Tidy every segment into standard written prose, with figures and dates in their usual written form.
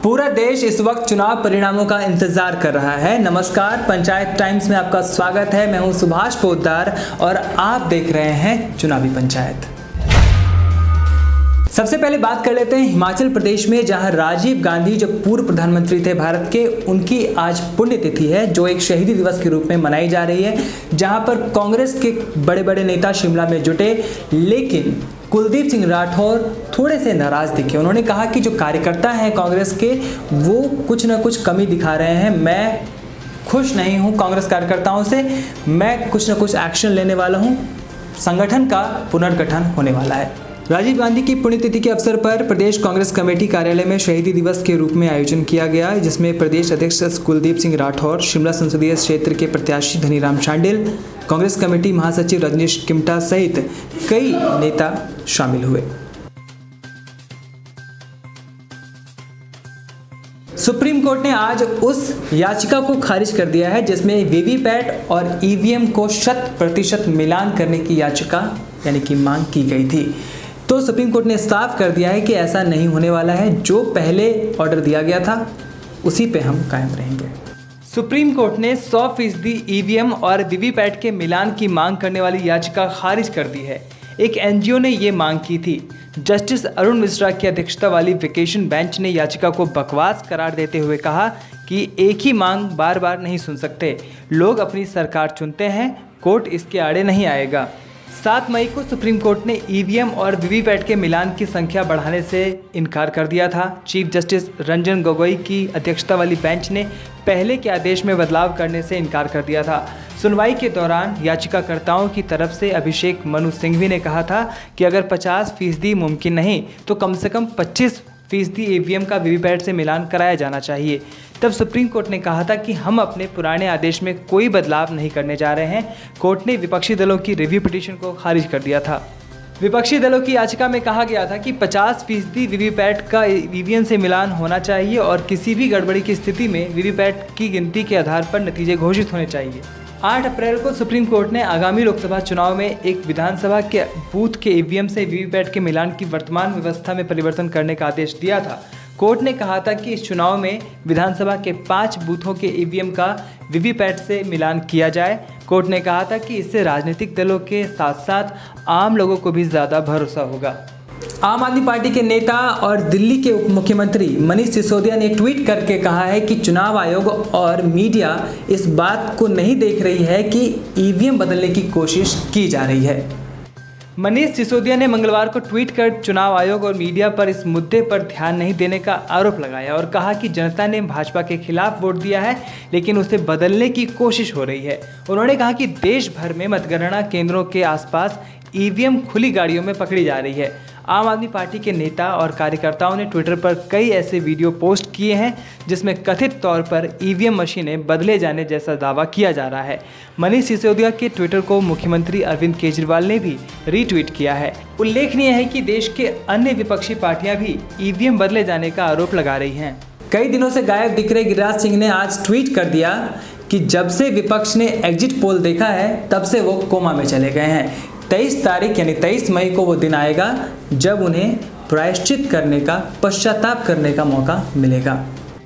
पूरा देश इस वक्त चुनाव परिणामों का इंतजार कर रहा है। नमस्कार, पंचायत टाइम्स में आपका स्वागत है। मैं हूं सुभाष पोद्दार और आप देख रहे हैं चुनावी पंचायत। सबसे पहले बात कर लेते हैं हिमाचल प्रदेश में, जहां राजीव गांधी जो पूर्व प्रधानमंत्री थे भारत के, उनकी आज पुण्यतिथि है जो एक शहीदी दिवस के रूप में मनाई जा रही है। जहां पर कांग्रेस के बड़े बड़े नेता शिमला में जुटे, लेकिन कुलदीप सिंह राठौर थोड़े से नाराज दिखे। उन्होंने कहा कि जो कार्यकर्ता हैं कांग्रेस के, वो कुछ ना कुछ कमी दिखा रहे हैं। मैं खुश नहीं हूं कांग्रेस कार्यकर्ताओं से, मैं कुछ ना कुछ एक्शन लेने वाला हूं। संगठन का पुनर्गठन होने वाला है। राजीव गांधी की पुण्यतिथि के अवसर पर प्रदेश कांग्रेस कमेटी कार्यालय में शहीदी दिवस के रूप में आयोजन किया गया, जिसमें प्रदेश अध्यक्ष कुलदीप सिंह राठौर, शिमला संसदीय क्षेत्र के प्रत्याशी धनीराम शांडिल, कांग्रेस कमेटी महासचिव रजनीश किमटा सहित कई नेता शामिल हुए। सुप्रीम कोर्ट ने आज उस याचिका को खारिज कर दिया है जिसमें वीवीपैट और ईवीएम को 100% मिलान करने की याचिका यानी कि मांग की गई थी। तो सुप्रीम कोर्ट ने साफ कर दिया है कि ऐसा नहीं होने वाला है। जो पहले ऑर्डर दिया गया था उसी पे हम कायम रहेंगे। सुप्रीम कोर्ट ने 100% ईवीएम और वीवीपैट के मिलान की मांग करने वाली याचिका खारिज कर दी है। एक एनजीओ ने ये मांग की थी। जस्टिस अरुण मिश्रा की अध्यक्षता वाली वेकेशन बेंच ने याचिका को बकवास करार देते हुए कहा कि एक ही मांग बार बार नहीं सुन सकते। लोग अपनी सरकार चुनते हैं, कोर्ट इसके आड़े नहीं आएगा। 7 मई को सुप्रीम कोर्ट ने ईवीएम और वीवीपैट के मिलान की संख्या बढ़ाने से इनकार कर दिया था। चीफ जस्टिस रंजन गोगोई की अध्यक्षता वाली बेंच ने पहले के आदेश में बदलाव करने से इनकार कर दिया था। सुनवाई के दौरान याचिकाकर्ताओं की तरफ से अभिषेक मनु सिंघवी ने कहा था कि अगर 50% मुमकिन नहीं तो कम से कम 25% ईवीएम का वीवीपैट से मिलान कराया जाना चाहिए। तब सुप्रीम कोर्ट ने कहा था कि हम अपने पुराने आदेश में कोई बदलाव नहीं करने जा रहे हैं। कोर्ट ने विपक्षी दलों की रिव्यू पिटीशन को खारिज कर दिया था। विपक्षी दलों की याचिका में कहा गया था कि 50% वीवीपैट का ईवीएम से मिलान होना चाहिए और किसी भी गड़बड़ी की स्थिति में वीवीपैट की गिनती के आधार पर नतीजे घोषित होने चाहिए। 8 अप्रैल को सुप्रीम कोर्ट ने आगामी लोकसभा चुनाव में एक विधानसभा के बूथ के ईवीएम से वीवीपैट के मिलान की वर्तमान व्यवस्था में परिवर्तन करने का आदेश दिया था। कोर्ट ने कहा था कि इस चुनाव में विधानसभा के 5 बूथों के ईवीएम का वीवीपैट से मिलान किया जाए। कोर्ट ने कहा था कि इससे राजनीतिक दलों के साथ साथ आम लोगों को भी ज़्यादा भरोसा होगा। आम आदमी पार्टी के नेता और दिल्ली के उप मुख्यमंत्री मनीष सिसोदिया ने ट्वीट करके कहा है कि चुनाव आयोग और मीडिया इस बात को नहीं देख रही है कि ईवीएम बदलने की कोशिश की जा रही है। मनीष सिसोदिया ने मंगलवार को ट्वीट कर चुनाव आयोग और मीडिया पर इस मुद्दे पर ध्यान नहीं देने का आरोप लगाया और कहा कि जनता ने भाजपा के खिलाफ वोट दिया है, लेकिन उसे बदलने की कोशिश हो रही है। उन्होंने कहा कि देश भर में मतगणना केंद्रों के आसपास ईवीएम खुली गाड़ियों में पकड़ी जा रही है। आम आदमी पार्टी के नेता और कार्यकर्ताओं ने ट्विटर पर कई ऐसे वीडियो पोस्ट किए हैं जिसमें कथित तौर पर ईवीएम मशीनें बदले जाने जैसा दावा किया जा रहा है। मनीष सिसोदिया के ट्विटर को मुख्यमंत्री अरविंद केजरीवाल ने भी रीट्वीट किया है। उल्लेखनीय है कि देश के अन्य विपक्षी पार्टियां भी ईवीएम बदले जाने का आरोप लगा रही हैं। कई दिनों से गायब दिख रहे गिरिराज सिंह ने आज ट्वीट कर दिया कि जब से विपक्ष ने एग्जिट पोल देखा है तब से वो कोमा में चले गए हैं। 23 तारीख यानी 23 मई को वो दिन आएगा जब उन्हें प्रायश्चित करने का, पश्चाताप करने का मौका मिलेगा।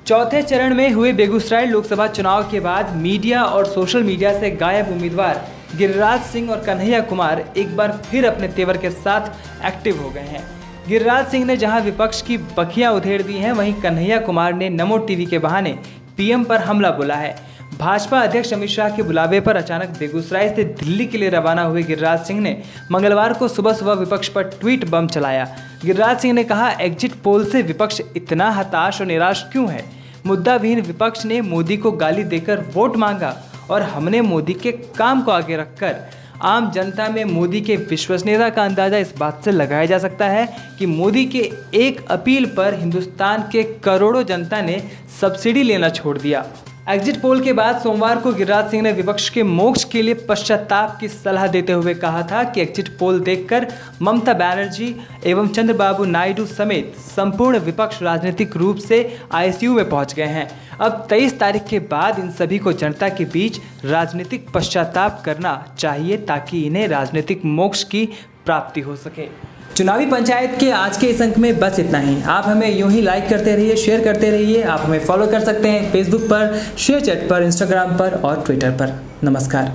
चौथे चरण में हुए बेगूसराय लोकसभा चुनाव के बाद मीडिया और सोशल मीडिया से गायब उम्मीदवार गिरिराज सिंह और कन्हैया कुमार एक बार फिर अपने तेवर के साथ एक्टिव हो गए हैं। गिरिराज सिंह ने जहां विपक्ष की बखियां उधेड़ दी हैं, वहीं कन्हैया कुमार ने नमो टीवी के बहाने पीएम पर हमला बोला है। भाजपा अध्यक्ष अमित शाह के बुलावे पर अचानक बेगूसराय से दिल्ली के लिए रवाना हुए गिरिराज सिंह ने मंगलवार को सुबह सुबह विपक्ष पर ट्वीट बम चलाया। गिरिराज सिंह ने कहा, एग्जिट पोल से विपक्ष इतना हताश और निराश क्यों है? मुद्दाविहीन विपक्ष ने मोदी को गाली देकर वोट मांगा और हमने मोदी के काम को आगे रखकर आम जनता में मोदी के विश्वसनीयता का अंदाजा इस बात से लगाया जा सकता है कि मोदी के एक अपील पर हिंदुस्तान के करोड़ों जनता ने सब्सिडी लेना छोड़ दिया। एग्जिट पोल के बाद सोमवार को गिरिराज सिंह ने विपक्ष के मोक्ष के लिए पश्चाताप की सलाह देते हुए कहा था कि एग्जिट पोल देखकर ममता बनर्जी एवं चंद्रबाबू नायडू समेत संपूर्ण विपक्ष राजनीतिक रूप से आईसीयू में पहुंच गए हैं। अब 23 तारीख के बाद इन सभी को जनता के बीच राजनीतिक पश्चाताप करना चाहिए ताकि इन्हें राजनीतिक मोक्ष की प्राप्ति हो सके। चुनावी पंचायत के आज के इस अंक में बस इतना ही। आप हमें यूं ही लाइक करते रहिए, शेयर करते रहिए। आप हमें फॉलो कर सकते हैं फेसबुक पर, शेयर चैट पर, इंस्टाग्राम पर और ट्विटर पर। नमस्कार।